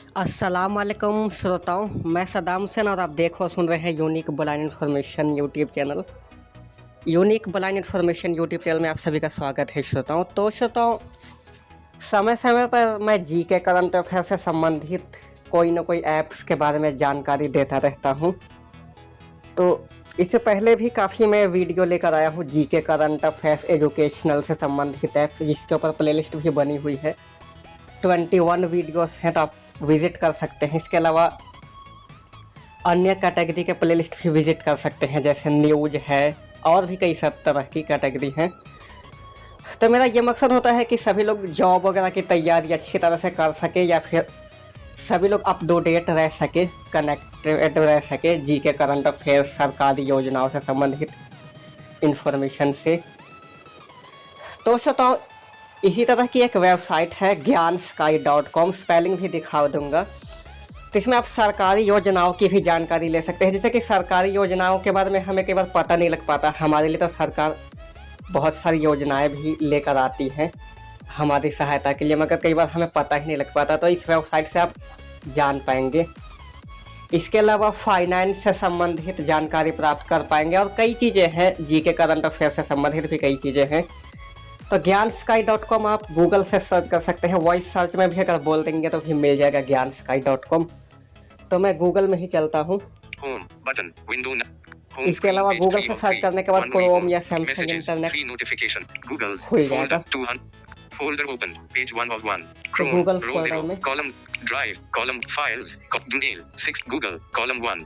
अस्सलाम वालेकुम श्रोताओं, मैं सदाम हुसैन और आप देखो सुन रहे हैं unique blind information YouTube channel. Unique blind information YouTube channel में आप सभी का स्वागत है श्रोताओं। तो श्रोताओं, समय समय पर मैं जीके करंट अफेयर से संबंधित कोई ना कोई ऐप्स के बारे में जानकारी देता रहता हूं। तो इससे पहले भी काफ़ी मैं वीडियो लेकर आया हूं जीके करंट अफेयर्स एजुकेशनल से संबंधित ऐप्स, जिसके ऊपर प्लेलिस्ट भी बनी हुई है। 21 वीडियोस हैं, तो आप विज़िट कर सकते हैं। इसके अलावा अन्य कैटेगरी के प्लेलिस्ट भी विज़िट कर सकते हैं, जैसे न्यूज़ है और भी कई सब तरह की कैटेगरी हैं। तो मेरा ये मकसद होता है कि सभी लोग जॉब वगैरह की तैयारी अच्छी तरह से कर सके, या फिर सभी लोग अप टू डेट रह सके, कनेक्टेड रह सके जीके करंट अफेयर सरकारी योजनाओं से संबंधित इंफॉर्मेशन से। तो श्रोताओं, इसी तरह की एक वेबसाइट है gyansky.com, स्पेलिंग भी दिखा दूंगा। तो इसमें आप सरकारी योजनाओं की भी जानकारी ले सकते हैं। जैसे कि सरकारी योजनाओं के बारे में हमें कई बार पता नहीं लग पाता। हमारे लिए तो सरकार बहुत सारी योजनाएं भी लेकर आती हैं हमारी सहायता के लिए, मगर कई बार हमें पता ही नहीं लग पाता। तो इस वेबसाइट से आप जान पाएंगे। इसके अलावा फाइनेंस से संबंधित जानकारी प्राप्त कर पाएंगे, और कई चीज़ें हैं जीके करंट अफेयर से संबंधित भी कई चीज़ें हैं। तो gyansky.com आप गूगल से सर्च कर सकते हैं। वॉइस सर्च में भी अगर बोल देंगे तो भी मिल जाएगा gyansky.com। तो मैं गूगल में ही चलता हूँ। इसके अलावा गूगल से सर्च करने के बाद क्रोम या सैमसंग इंटरनेट खुल जाएगा। Folder open. Page 1 of 1. तो Chrome. Google Row folder 0. में Column. Drive. Column. Files. Mail. 6. Google. Column 1.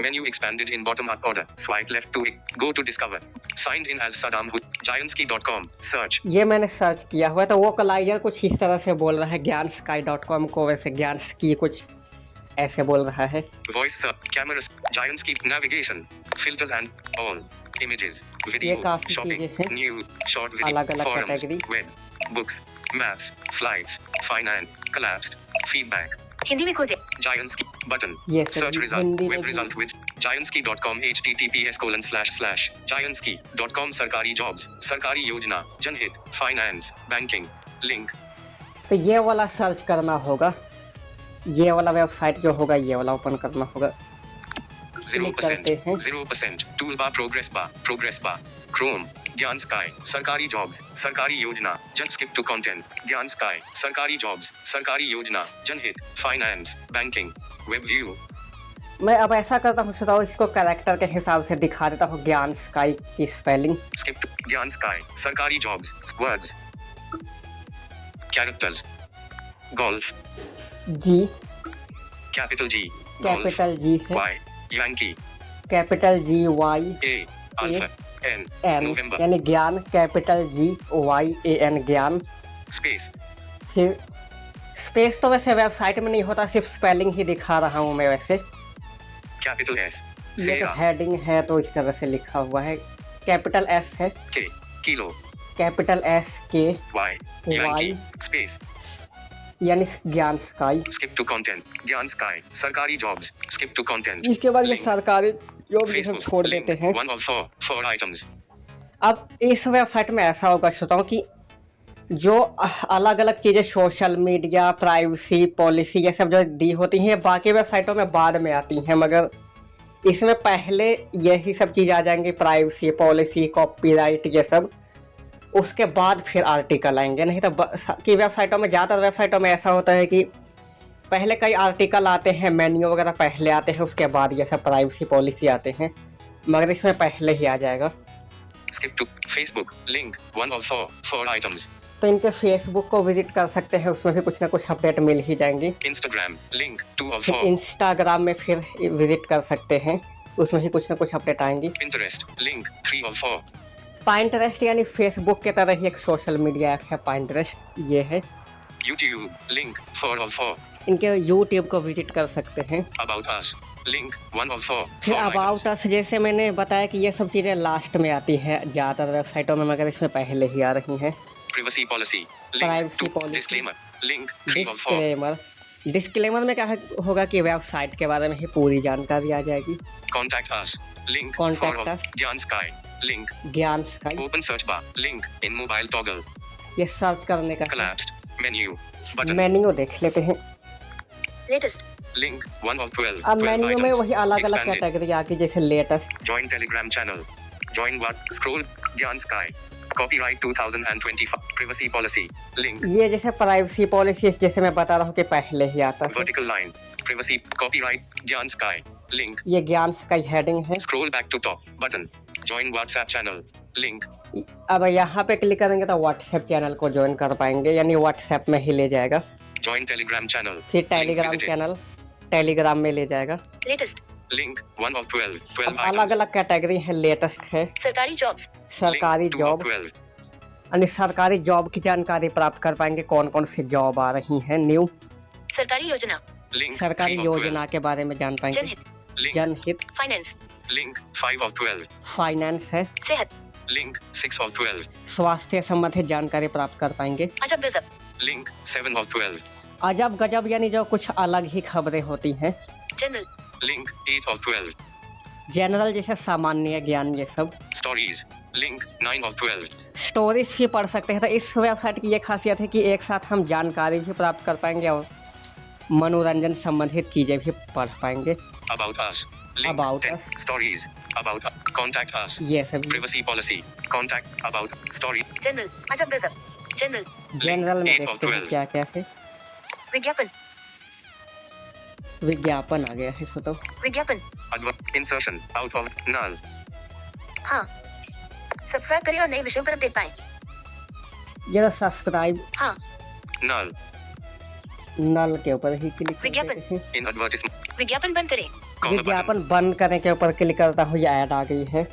Menu expanded in bottom up order. Swipe left to go to discover. Signed in as Saddam Hussein. Gyansky.com. Search. ये मैंने search किया हुआ है। तो वो कलाइजर कुछ इस तरह से बोल रहा है gyansky.com को, वैसे ज्ञानस्की कुछ ऐसे बोल रहा है। Voice search. Cameras. Gyansky. Navigation. Filters and all. Images. ये Video. काफ़ी Shopping. चीज़ें हैं, New. Short video. अलग-अलग Forums. Category. Web. Books. Maps. Flights. Finance. Collapsed. Feedback. Hindi में खोजे Gyansky button. ये Search सभी result. हिंदी में Web भी। result with Gyansky.com https://Gyansky.com सरकारी jobs, सरकारी योजना, जनहित, फाइनेंस, बैंकिंग, लिंक। तो ये वाला सर्च करना होगा। ये वाला वेबसाइट जो होगा ये वाला ओपन करना होगा। 0%, करते हैं। 0%, tool bar, progress bar, Chrome, Gyansky, सरकारी जॉब्स, सरकारी योजना, जन स्किप टू कंटेंट, ज्ञानस्काई, सरकारी जॉब्स, सरकारी योजना, जनहित, फाइनेंस, बैंकिंग, वेब व्यू। मैं अब ऐसा करता हूँ श्रोताओ, इसको कैरेक्टर के हिसाब से दिखा देता हूँ ज्ञानस्काई की स्पेलिंग। स्किप टू ज्ञानस्काई, सरकारी jobs, words, characters, golf, G, capital G, capital G है, Y, Yankee, capital G Y A, alpha, N, N, November, यानी ज्ञान, capital G Y A N ज्ञान। स्पेस, फिर स्पेस तो वैसे वेबसाइट में नहीं होता, सिर्फ स्पेलिंग ही दिखा रहा हूँ मैं वैसे। कैपिटल एस, ये तो हेडिंग है तो इस तरह से लिखा हुआ है। कैपिटल एस है, के, किलो, कैपिटल एस के वाई, वाई, स्पेस, यानी ज्ञान स्काई। स्किप टू कंटेंट, ज्ञानस्काई, सरकारी जॉब्स, स्किप टू कंटेंट। इसके बाद ये लिंक, सरकारी जो भी सब छोड़ लिंक, देते हैं। 1 of 4 आइटम्स। अब इस वेबसाइट में ऐसा होगा श्रोताओं कि जो अलग अलग चीज़ें सोशल मीडिया, प्राइवेसी पॉलिसी, ये सब जो दी होती हैं बाकी वेबसाइटों में बाद में आती हैं, मगर इसमें पहले यही सब चीज़ आ जाएंगी, प्राइवेसी पॉलिसी, कॉपीराइट, ये सब। उसके बाद फिर आर्टिकल आएंगे। नहीं तो की वेबसाइटों में, ज़्यादातर वेबसाइटों में ऐसा होता है कि पहले कई आर्टिकल आते हैं, मेन्यू वगैरह पहले आते हैं, उसके बाद ये सब प्राइवेसी पॉलिसी आते हैं, मगर इसमें पहले ही आ जाएगा। Skip to Facebook, link, 1 of 4 items. तो इनके फेसबुक को विजिट कर सकते हैं, उसमें भी कुछ ना कुछ अपडेट मिल ही जाएंगी। इंस्टाग्राम, लिंक, 2 of फिर 4। इंस्टाग्राम में फिर विजिट कर सकते हैं, उसमें भी कुछ ना कुछ अपडेट आएंगी। Pinterest, link, 3 of 4। पाइंटरेस्ट यानी फेसबुक के तरह ही एक सोशल मीडिया ऐप है पाइंटरेस्ट, ये है। YouTube, link, 4 of 4। इनके यूट्यूब को विजिट कर सकते हैं। About us, link, 1 of 4। फिर अबाउट अस, जैसे मैंने बताया कि ये सब चीज़ें लास्ट में आती हैं ज़्यादातर वेबसाइटों में, मगर इसमें पहले ही आ रही हैं। Privacy policy, link, privacy 2। Policy, disclaimer, link, 3 of 4। Disclaimer. Disclaimer में क्या होगा कि वेबसाइट के बारे में ही पूरी जानकारी आ जाएगी। Contact us, link, Contact 4 of us। Gyansky, link, ज्ञान स्काई, open search bar, link, in mobile toggle, ये सर्च करने का collapsed, मेन्यू, बटन, मेन्यू देख लेते हैं। Latest Link 1 of 12. अब 12 मेन्यू में items. वही अलग अलग Expanded. कैटेगरी आ गई, जैसे latest. Join Telegram channel. Join what? Scroll. Gyan Sky. Copyright 2025. Privacy policy. Link. ये जैसे प्राइवेसी पॉलिसी, जैसे मैं बता रहा हूँ कि पहले ही आता है। Vertical line. Privacy. Copyright. Gyan Sky. Link. ये ज्ञान का हेडिंग है। Scroll back to top. Button. Join WhatsApp channel. Link. अब यहाँ पे क्लिक करेंगे तो व्हाट्सएप चैनल को ज्वाइन कर पाएंगे, यानी व्हाट्सएप में ही ले जाएगा। Join Telegram channel. फिर Link Telegram visited. Channel, Telegram में ले जाएगा। Latest Link 1 of 12. अब 12 अलग items. अलग कैटेगरी है। लेटेस्ट है सरकारी जॉब्स सरकारी Link 2 of जॉब, 12. यानी सरकारी जॉब की जानकारी प्राप्त कर पाएंगे, कौन कौन सी जॉब आ रही हैं न्यू। सरकारी योजना Link सरकारी 3 of योजना के बारे में जान पाएंगे। जनहित Link. जनहित, फाइनेंस Link 5 of 12. फाइनेंस है। सेहत Link 6 of 12. स्वास्थ्य संबंधित जानकारी प्राप्त कर पाएंगे। अजब गजब Link 7 of 12. अजब गजब, यानी जो कुछ अलग ही खबरें होती हैं। General Link 8 of 12. जनरल जैसे सामान्य ज्ञान, ये सब। Stories. Link 9 of 12. स्टोरीज भी पढ़ सकते हैं। तो इस वेबसाइट की ये खासियत है कि एक साथ हम जानकारी भी प्राप्त कर पाएंगे और मनोरंजन संबंधित चीजें भी पढ़ पाएंगे। About us. Link About 10. us. Stories. About contact us. ये सब Privacy policy. Contact about story. General अजब गजब जनरल जनरल में 8 of देखते हैं 12. क्या क्या है। विज्ञापन विज्ञापन आ गया है, इसको तो विज्ञापन Insertion. Out of null. हाँ सब्सक्राइब करें और नए विषयों पर अपडेट पाएं। ये सब्सक्राइब हाँ Null. नल के ऊपर ही क्लिक विज्ञापन। करते हैं। In advertisement. विज्ञापन बंद करें Comma button. विज्ञापन बंद करने के ऊपर क्लिक करता हूँ, ये ऐड आ गई है।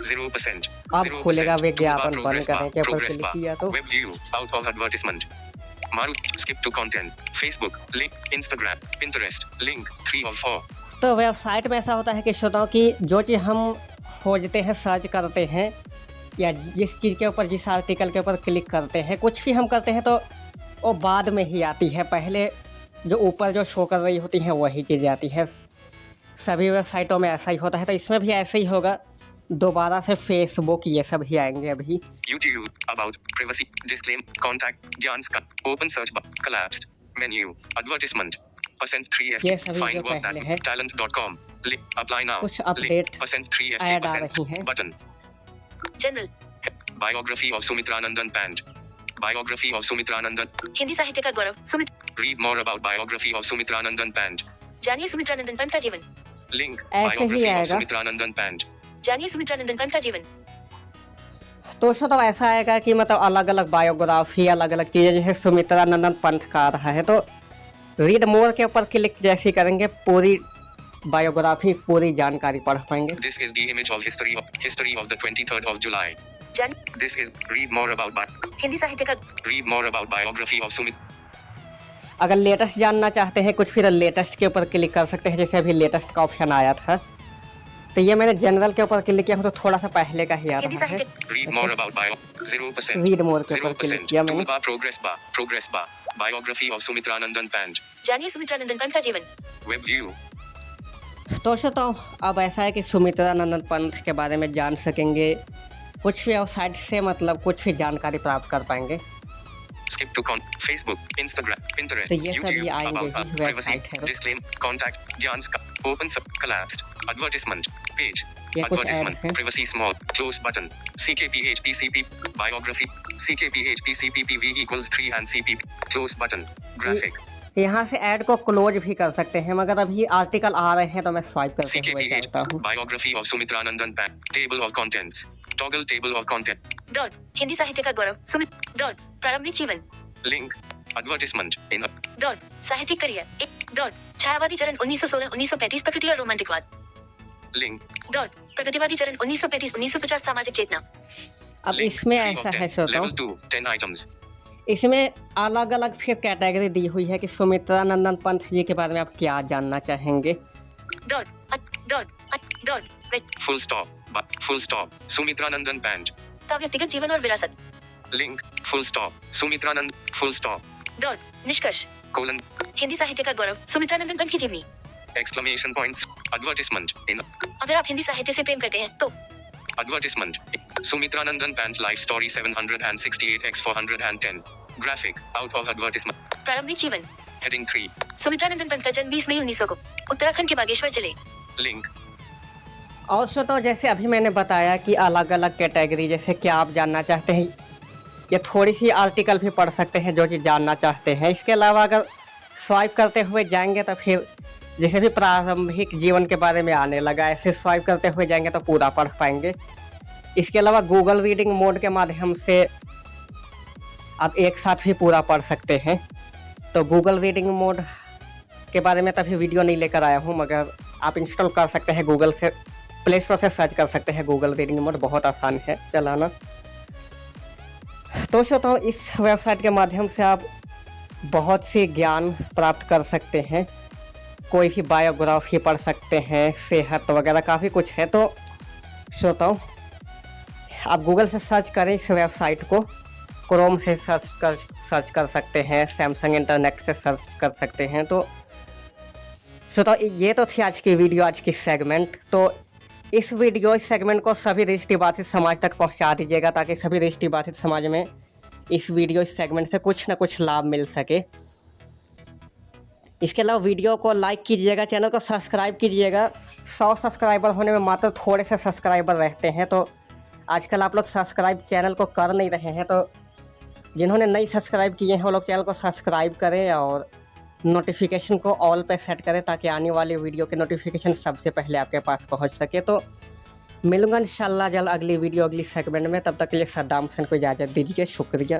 0%. अब 0%. खुलेगा Toolbar विज्ञापन बंद progress bar. करने के ऊपर Progress क्लिक bar. किया तो Web view. Out of advertisement. Maru. Skip to content. Facebook. Link. Instagram. Pinterest. Link 3 of 4. तो वेबसाइट में ऐसा होता है कि श्रोताओं की जो चीज़ हम खोजते हैं, सर्च करते हैं, या जिस चीज़ के ऊपर, जिस आर्टिकल के ऊपर क्लिक करते हैं, कुछ भी हम करते हैं तो वो बाद में ही आती है। पहले जो ऊपर जो शो कर रही होती हैं वही चीज़ें आती है। सभी वेबसाइटों में ऐसा ही होता है, तो इसमें भी ऐसे ही होगा। दोबारा से फेसबुक ये सब ही आएंगे अभी। YouTube. About. Privacy. Disclaim. Contact. Gyan Sky. Open search bar. Collapsed. Menu. Advertisement. %3F. ये सभी Find जो work पहले that. है। Talent.com. Link. Apply now. कुछ Link. Update %3F. ऐड आ रही हैं। Button. General Biography of Sumitranandan Pant. Biography of Sumitranandan. Hindi साहित्य का गौरव Sumit Read more about biography of Sumitranandan Pant. जानिए सुमित्रानंदन पंत का जीवन Link. ऐसे ही Biography of आएगा। Sumitranandan Pant. जानिए सुमित्रानंदन पंत का जीवन तो तो ऐसा आएगा कि मतलब अलग अलग बायोग्राफी, अलग अलग चीज़ें, जैसे सुमित्रा नंदन पंथ का आ रहा है तो रीड मोर के ऊपर क्लिक जैसे करेंगे, पूरी बायोग्राफी, पूरी जानकारी पढ़ पाएंगे। This is the image of history of the 23rd of July. जान This is read more about Hindi साहित्य का read more about biography of Sumit. अगर लेटेस्ट जानना चाहते हैं कुछ, फिर लेटेस्ट के ऊपर क्लिक कर सकते हैं, जैसे अभी लेटेस्ट का ऑप्शन आया था। तो ये मैंने जनरल के ऊपर क्लिक किया हूँ तो थोड़ा सा पहले का ही आ हिंदी रहा है। साहित्य Read more about bio 0%. Read more के ऊपर क्लिक 0%. किया मैंने। Toolbar progress bar. Biography of Sumitranandan Pant. जानिए सुमित्रानंदन पंत का जीवन Web view. तो अब ऐसा है कि सुमित्रा नंदन पंथ के बारे में जान सकेंगे, कुछ भी वेबसाइट से मतलब कुछ भी जानकारी प्राप्त कर पाएंगे। Skip to Facebook, Instagram, Pinterest, तो ये सभी YouTube, आएंगे about ही privacy, वेबसाइट है। disclaim, contact, Gyan Sky, open sub, collapsed, advertisement, page, ये कुछ ऐड advertisement, है। privacy small, close button, CKPHPCP, biography, CKPHPCPPV equals 3 and CPP, close button, graphic, यहाँ से ऐड को क्लोज भी कर सकते हैं, मगर अभी आर्टिकल आ रहे हैं तो मैं स्वाइप करते हुए CKPH, जाता हूँ। biography of Sumitranandan Pant, table of contents, toggle table of content, dot Hindi साहित्य का गौरव सुमित डॉट प्रारंभिक जीवन link, advertisement, in a, dot साहित्यिक करियर एक डॉट छायावादी चरण 1916-1935 प्रकृति और रोमांटिकवाद link, डॉट प्रगतिवादी चरण 1935-1950 सामाजिक चेतना अब link, इसमें 3 of ऐसा 10, है श्रोताओं, level 2, 10 items, इसमें अलग अलग फिर कैटेगरी दी हुई है कि सुमित्रा नंदन पंथ जी के बारे में आप क्या जानना चाहेंगे। Dot dot full stop, Sumitranandan Pant, का व्यक्तिगत जीवन और विरासत link, full stop, Sumitranand, full stop, dot निष्कर्ष colon, हिंदी साहित्य का गौरव सुमित्रानंदन पंत की जीवनी exclamation points, advertisement, in a, अगर आप हिंदी साहित्य से प्रेम करते हैं तो advertisement, Sumitranandan Pant life story 768x 410, graphic, out of advertisement, प्रारंभिक जीवन Heading 3. सुमित्रानंदन पंत का जन्म 20 मई 1900 को उत्तराखंड के बागेश्वर जिले। Link. और श्रोताओं, जैसे अभी मैंने बताया कि अलग अलग कैटेगरी, जैसे क्या आप जानना चाहते हैं, ये थोड़ी सी आर्टिकल भी पढ़ सकते हैं जो चीज़ जानना चाहते हैं। इसके अलावा अगर स्वाइप करते हुए जाएंगे तो फिर जैसे भी प्रारंभिक जीवन के बारे में आने लगा, ऐसे स्वाइप करते हुए जाएंगे तो पूरा पढ़ पाएंगे। इसके अलावा गूगल रीडिंग मोड के माध्यम से आप एक साथ भी पूरा पढ़ सकते हैं। तो गूगल रीडिंग मोड के बारे में तभी वीडियो नहीं लेकर आया हूँ, मगर आप इंस्टॉल कर सकते हैं, गूगल से प्ले स्टोर से सर्च कर सकते हैं। गूगल रीडिंग मोड बहुत आसान है चलाना। तो श्रोताओं, इस वेबसाइट के माध्यम से आप बहुत सी ज्ञान प्राप्त कर सकते हैं। कोई भी बायोग्राफी पढ़ सकते हैं, सेहत वगैरह काफ़ी कुछ है। तो श्रोताओं, आप गूगल से सर्च करें इस वेबसाइट को, क्रोम से सर्च कर सकते हैं, सैमसंग इंटरनेट से सर्च कर सकते हैं। तो श्रोताओ, ये तो थी आज की वीडियो, आज की सेगमेंट। तो इस सेगमेंट को सभी दृष्टिबाधित समाज तक पहुंचा दीजिएगा, ताकि सभी दृष्टिबाधित समाज में इस सेगमेंट से कुछ ना कुछ लाभ मिल सके। इसके अलावा वीडियो को लाइक कीजिएगा, चैनल को सब्सक्राइब कीजिएगा। 100 सब्सक्राइबर होने में मात्र थोड़े से सब्सक्राइबर रहते हैं, तो आजकल आप लोग सब्सक्राइब चैनल को कर नहीं रहे हैं। तो जिन्होंने नहीं सब्सक्राइब किए हैं वो लोग चैनल को सब्सक्राइब करें और नोटिफिकेशन को ऑल पे सेट करें, ताकि आने वाली वीडियो के नोटिफिकेशन सबसे पहले आपके पास पहुंच सके। तो मिलूंगा इंशाल्लाह जल्द अगली वीडियो, अगली सेगमेंट में। तब तक के लिए सद्दाम हुसैन को इजाज़त दीजिए। शुक्रिया।